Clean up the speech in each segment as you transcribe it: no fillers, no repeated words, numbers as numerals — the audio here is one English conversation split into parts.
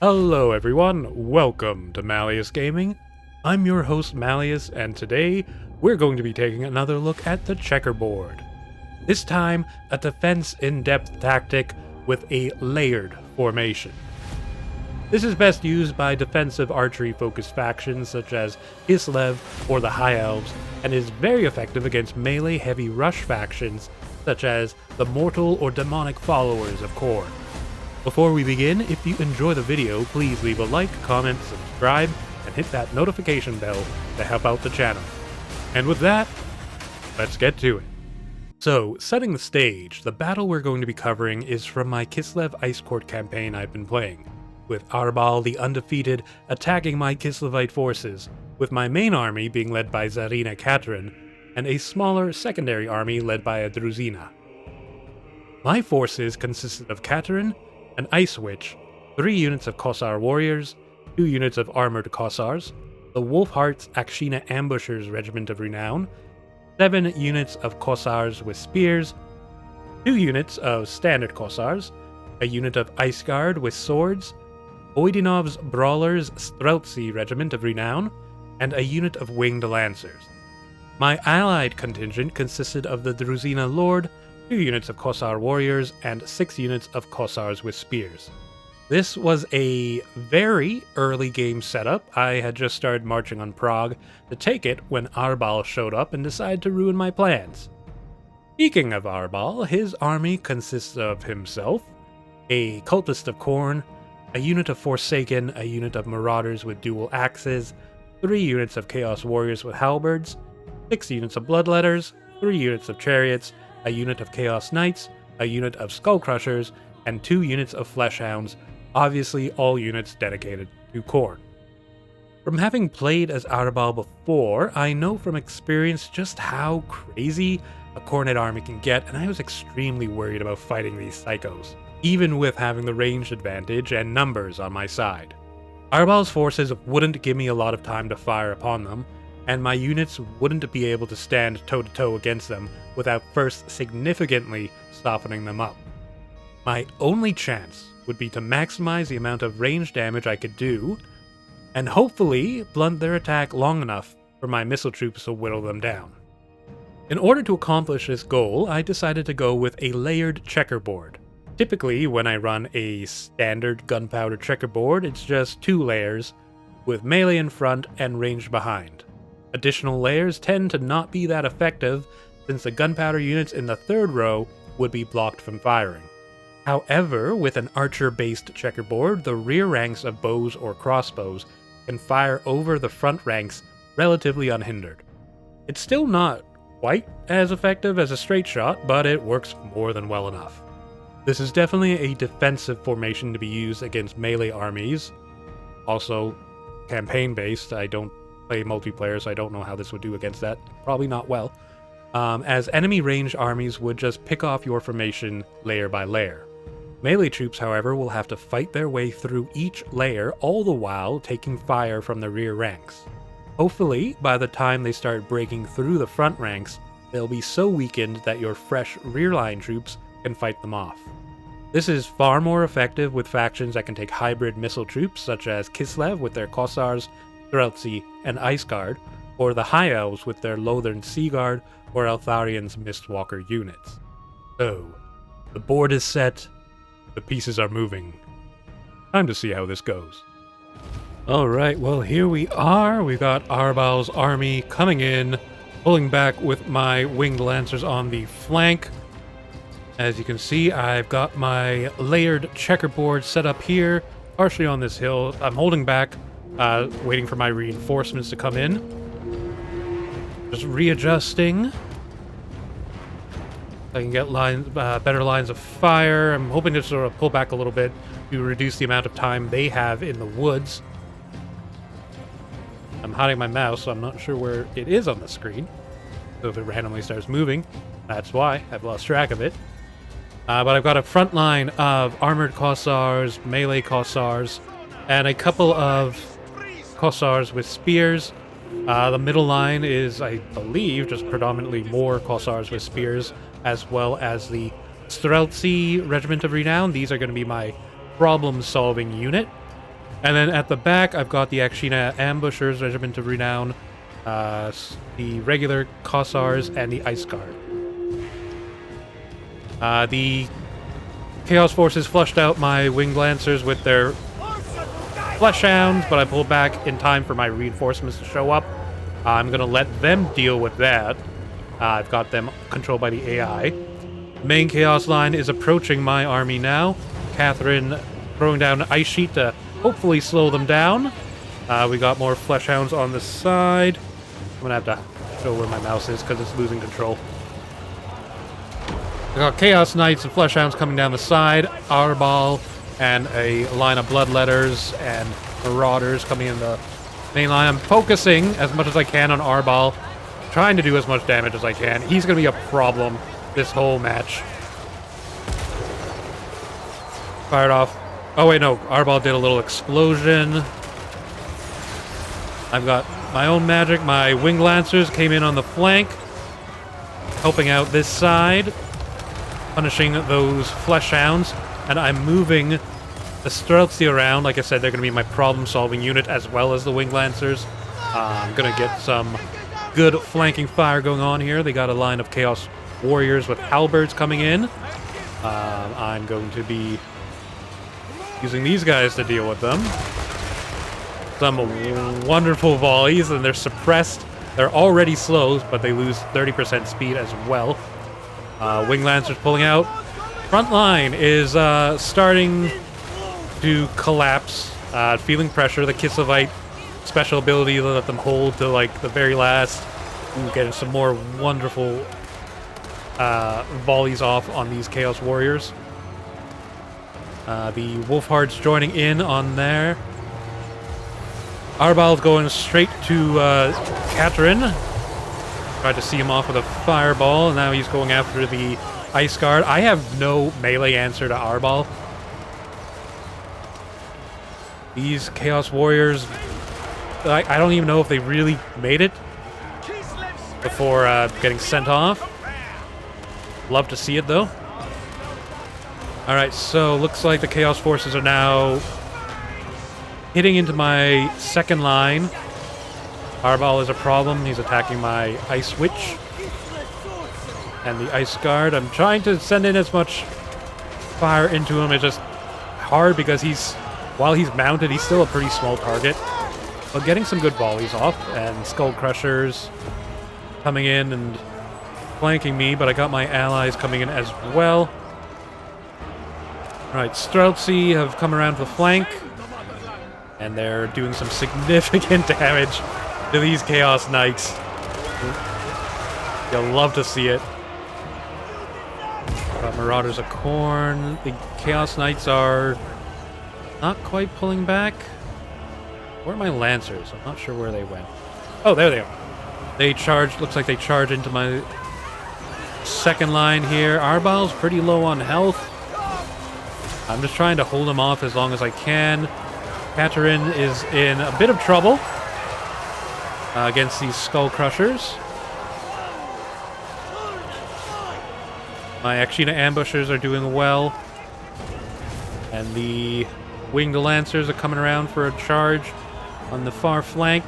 Hello everyone, welcome to Malleus Gaming. I'm your host Malleus, and today we're going to be taking another look at the checkerboard. This time, a defense in-depth tactic with a layered formation. This is best used by defensive archery-focused factions such as Kislev or the High Elves, and is very effective against melee-heavy rush factions such as the mortal or demonic followers of Khorne. Before we begin, if you enjoy the video, please leave a like, comment, subscribe, and hit that notification bell to help out the channel. And with that, let's get to it. So, setting the stage, the battle we're going to be covering is from my Kislev Ice Court campaign I've been playing, with Arbaal the Undefeated attacking my Kislevite forces, with my main army being led by Tzarina Katarin, and a smaller secondary army led by a Tzarina. My forces consisted of Katarin, an Ice Witch, 3 units of Kossar Warriors, 2 units of Armored Kossars, the Wolfheart's Akshina Ambushers Regiment of Renown, 7 units of Kossars with Spears, 2 units of Standard Kossars, a unit of Ice Guard with Swords, Oydinov's Brawlers Streltsy Regiment of Renown, and a unit of Winged Lancers. My allied contingent consisted of the Tzarina Lord, 2 units of Kossar Warriors, and 6 units of Kossars with Spears. This was a very early game setup. I had just started marching on Prague to take it when Arbaal showed up and decided to ruin my plans. Speaking of Arbaal, his army consists of himself, a Cultist of Khorne, a unit of Forsaken, a unit of Marauders with dual axes, 3 units of Chaos Warriors with halberds, 6 units of Bloodletters, 3 units of Chariots, a unit of Chaos Knights, a unit of Skull Crushers, and 2 units of Fleshhounds, obviously all units dedicated to Khorne. From having played as Arbaal before, I know from experience just how crazy a Khornid army can get, and I was extremely worried about fighting these psychos, even with having the ranged advantage and numbers on my side. Arbaal's forces wouldn't give me a lot of time to fire upon them, and my units wouldn't be able to stand toe-to-toe against them without first significantly softening them up. My only chance would be to maximize the amount of range damage I could do, and hopefully blunt their attack long enough for my missile troops to whittle them down. In order to accomplish this goal, I decided to go with a layered checkerboard. Typically, when I run a standard gunpowder checkerboard, it's just 2 layers, with melee in front and ranged behind. Additional layers tend to not be that effective, since the gunpowder units in the 3rd row would be blocked from firing. However, with an archer-based checkerboard, the rear ranks of bows or crossbows can fire over the front ranks relatively unhindered. It's still not quite as effective as a straight shot, but it works more than well enough. This is definitely a defensive formation to be used against melee armies. Also, campaign-based. I don't play multiplayer, so I don't know how this would do against that. Probably not well. As enemy ranged armies would just pick off your formation layer by layer. Melee troops, however, will have to fight their way through each layer, all the while taking fire from the rear ranks. Hopefully, by the time they start breaking through the front ranks, they'll be so weakened that your fresh rear line troops can fight them off. This is far more effective with factions that can take hybrid missile troops, such as Kislev with their Kossars, Streltsy, and Ice Guard, or the High Elves with their Lothern Sea Guard or Eltharian's Mistwalker units. So, the board is set, the pieces are moving. Time to see how this goes. Alright, well here we are. We've got Arbaal's army coming in, pulling back with my Winged Lancers on the flank. As you can see, I've got my layered checkerboard set up here, partially on this hill. I'm holding back, waiting for my reinforcements to come in. Just readjusting. I can get better lines of fire. I'm hoping to sort of pull back a little bit to reduce the amount of time they have in the woods. I'm hiding my mouse, so I'm not sure where it is on the screen. So if it randomly starts moving, that's why. I've lost track of it. But I've got a front line of Armored Kossars, Melee Kossars, and a couple of Kossars with Spears. The middle line is, I believe, just predominantly more Kossars with Spears, as well as the Streltsy Regiment of Renown. These are going to be my problem-solving unit. And then at the back, I've got the Tzarina Ambushers, Regiment of Renown, the regular Kossars, and the Ice Guard. The Chaos Forces flushed out my Winged Lancers with their Flesh Hounds, but I pulled back in time for my reinforcements to show up. I'm going to let them deal with that. I've got them controlled by the AI. Main Chaos line is approaching my army now. Katarin throwing down Ice Sheet to hopefully slow them down. We got more Flesh Hounds on the side. I'm going to have to show where my mouse is because it's losing control. We got Chaos Knights and Flesh Hounds coming down the side. Arbaal and a line of Bloodletters and Marauders coming in the main line. I'm focusing as much as I can on Arbaal, trying to do as much damage as I can. He's going to be a problem this whole match. Fired off. Oh wait, no. Arbaal did a little explosion. I've got my own magic. My Winged Lancers came in on the flank, helping out this side, punishing those Flesh Hounds. And I'm moving the Streltsy around. Like I said, they're going to be my problem-solving unit as well as the Winged Lancers. I'm going to get some good flanking fire going on here. They got a line of Chaos Warriors with halberds coming in. I'm going to be using these guys to deal with them. Some wonderful volleys, and they're suppressed. They're already slow, but they lose 30% speed as well. Winged Lancers pulling out. Front line is starting to collapse, feeling pressure. The Kislevite special ability let them hold to like the very last. Ooh, getting some more wonderful volleys off on these Chaos Warriors. The Wolfhearts joining in on there. Arbaal's going straight to Katarin. Tried to see him off with a fireball, and now he's going after the Ice Guard. I have no melee answer to Arbaal. These Chaos Warriors, I don't even know if they really made it before getting sent off. Love to see it, though. Alright, so looks like the Chaos Forces are now hitting into my second line. Arbaal is a problem. He's attacking my Ice Witch and the Ice Guard. I'm trying to send in as much fire into him. It's just hard because while he's mounted, he's still a pretty small target. But getting some good volleys off, and Skull Crushers coming in and flanking me, but I got my allies coming in as well. Alright, Streltsy have come around to the flank, and they're doing some significant damage to these Chaos Knights. You'll love to see it. Got Marauders of Khorne. The Chaos Knights are not quite pulling back. Where are my Lancers? I'm not sure where they went. Oh, there they are. They charge, looks like they charge into my second line here. Arbaal's pretty low on health. I'm just trying to hold him off as long as I can. Katarin is in a bit of trouble against these Skull Crushers. My Tzarina Ambushers are doing well. And the Winged Lancers are coming around for a charge on the far flank.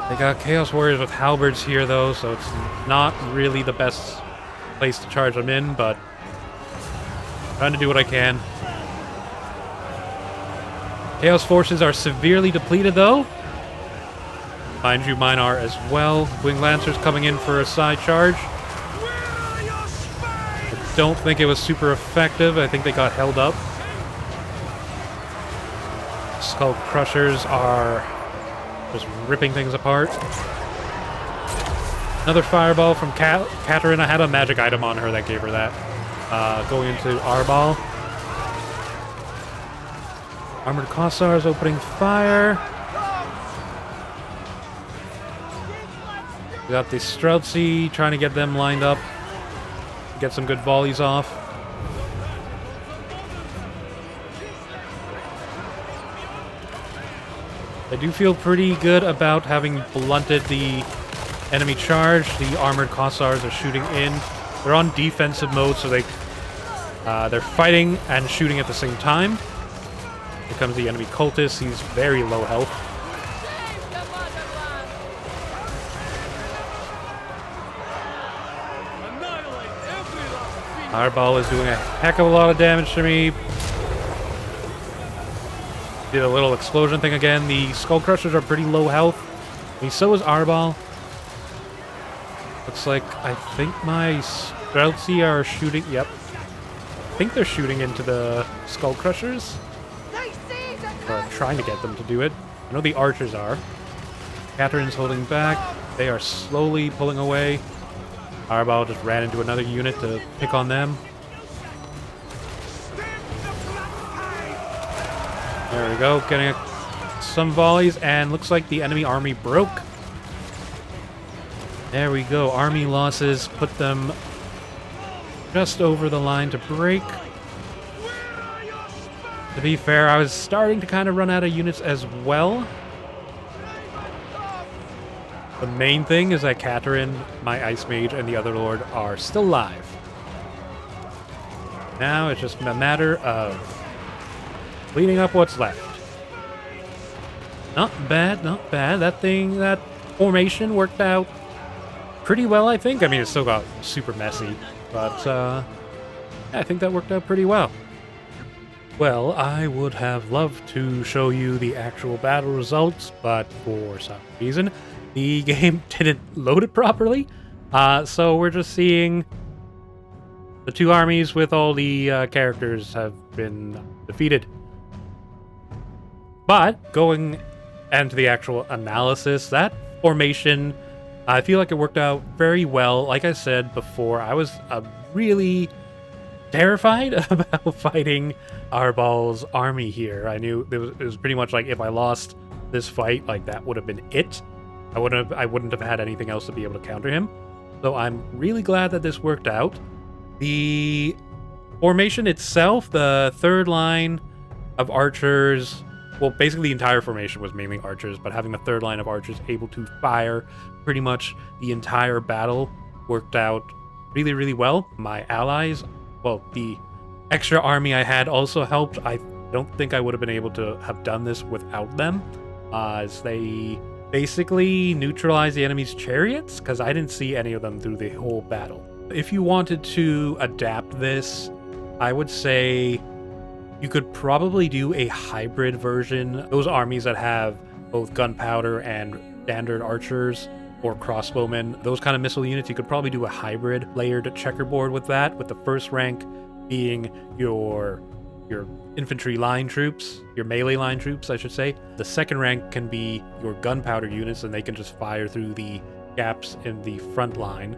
They got Chaos Warriors with halberds here, though, so it's not really the best place to charge them in, but trying to do what I can. Chaos Forces are severely depleted, though. Mind you, mine are as well. Winged Lancers coming in for a side charge. I don't think it was super effective. I think they got held up. Skull Crushers are just ripping things apart. Another fireball from Katarin. I had a magic item on her that gave her that. Going into Arbaal. Armored Kossars opening fire. We got the Streltsy trying to get them lined up. Get some good volleys off. I do feel pretty good about having blunted the enemy charge. The Armored Kossars are shooting in. They're on defensive mode, so they're fighting and shooting at the same time. Here comes the enemy cultist. He's very low health. Arbaal is doing a heck of a lot of damage to me. Did a little explosion thing again. The Skull Crushers are pretty low health. I mean, so is Arbaal. Looks like, I think my Streltsy are shooting... Yep. I think they're shooting into the Skull Crushers. Or trying to get them to do it. I know the archers are. Katarin's holding back. They are slowly pulling away. Arbaal just ran into another unit to pick on them. There we go, getting some volleys, and looks like the enemy army broke. There we go, army losses put them just over the line to break. To be fair, I was starting to kind of run out of units as well. The main thing is that Katarin, my Ice Mage, and the other Lord are still alive. Now it's just a matter of cleaning up what's left. Not bad, not bad. That formation worked out pretty well, I think. I mean, it still got super messy, but yeah, I think that worked out pretty well. Well, I would have loved to show you the actual battle results, but for some reason, the game didn't load it properly. So we're just seeing the two armies with all the characters have been defeated. But going into the actual analysis, that formation, I feel like it worked out very well. Like I said before, I was really terrified about fighting Arbaal's army here. I knew it was pretty much like if I lost this fight, like that would have been it. I wouldn't have had anything else to be able to counter him. So I'm really glad that this worked out. The formation itself, the third line of archers, well, basically the entire formation was mainly archers, but having the third line of archers able to fire pretty much the entire battle worked out really, really well. My allies, well, the extra army I had also helped. I don't think I would have been able to have done this without them, as they basically neutralize the enemy's chariots, because I didn't see any of them through the whole battle. If you wanted to adapt this, I would say you could probably do a hybrid version. Those armies that have both gunpowder and standard archers or crossbowmen, those kind of missile units, you could probably do a hybrid layered checkerboard with that, with the first rank being your infantry line troops, your melee line troops, I should say. The second rank can be your gunpowder units, and they can just fire through the gaps in the front line.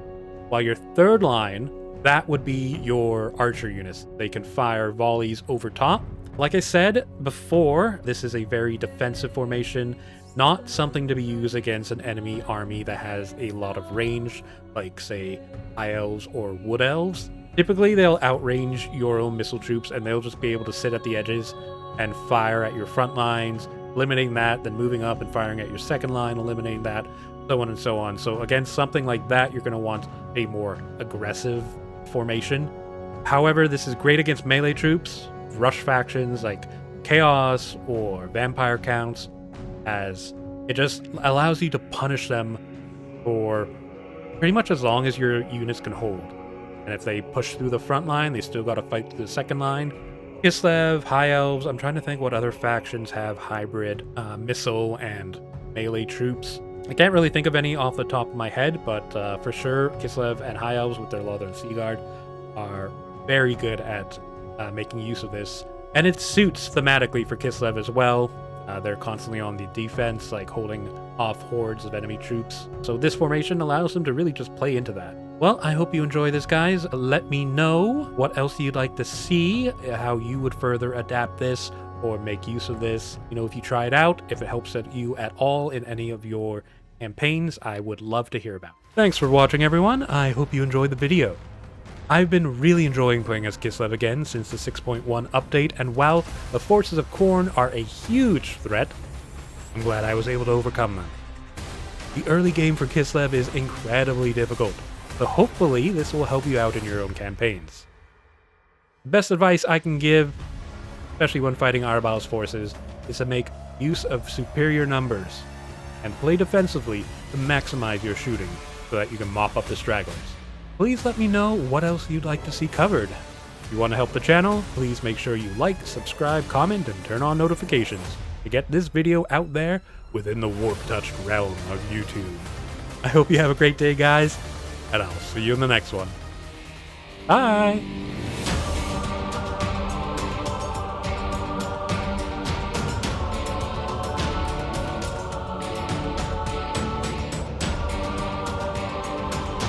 While your third line, that would be your archer units. They can fire volleys over top. Like I said before, this is a very defensive formation, not something to be used against an enemy army that has a lot of range, like say high elves or wood elves. Typically, they'll outrange your own missile troops, and they'll just be able to sit at the edges and fire at your front lines, eliminating that, then moving up and firing at your second line, eliminating that, so on and so on. So against something like that, you're going to want a more aggressive formation. However, this is great against melee troops, rush factions like Chaos or Vampire Counts, as it just allows you to punish them for pretty much as long as your units can hold. And if they push through the front line, they still got to fight through the second line. Kislev, High Elves, I'm trying to think what other factions have hybrid missile and melee troops. I can't really think of any off the top of my head, but for sure, Kislev and High Elves with their Northern Sea Guard are very good at making use of this. And it suits thematically for Kislev as well. They're constantly on the defense, like holding off hordes of enemy troops. So this formation allows them to really just play into that. Well, I hope you enjoy this, guys. Let me know what else you'd like to see, how you would further adapt this or make use of this. You know, if you try it out, if it helps you at all in any of your campaigns, I would love to hear about. Thanks for watching, everyone. I hope you enjoyed the video. I've been really enjoying playing as Kislev again since the 6.1 update, and while the forces of Khorne are a huge threat, I'm glad I was able to overcome them. The early game for Kislev is incredibly difficult, so hopefully this will help you out in your own campaigns. The best advice I can give, especially when fighting Arbaal's forces, is to make use of superior numbers, and play defensively to maximize your shooting, so that you can mop up the stragglers. Please let me know what else you'd like to see covered. If you want to help the channel, please make sure you like, subscribe, comment, and turn on notifications to get this video out there within the warp-touched realm of YouTube. I hope you have a great day, guys, and I'll see you in the next one. Bye!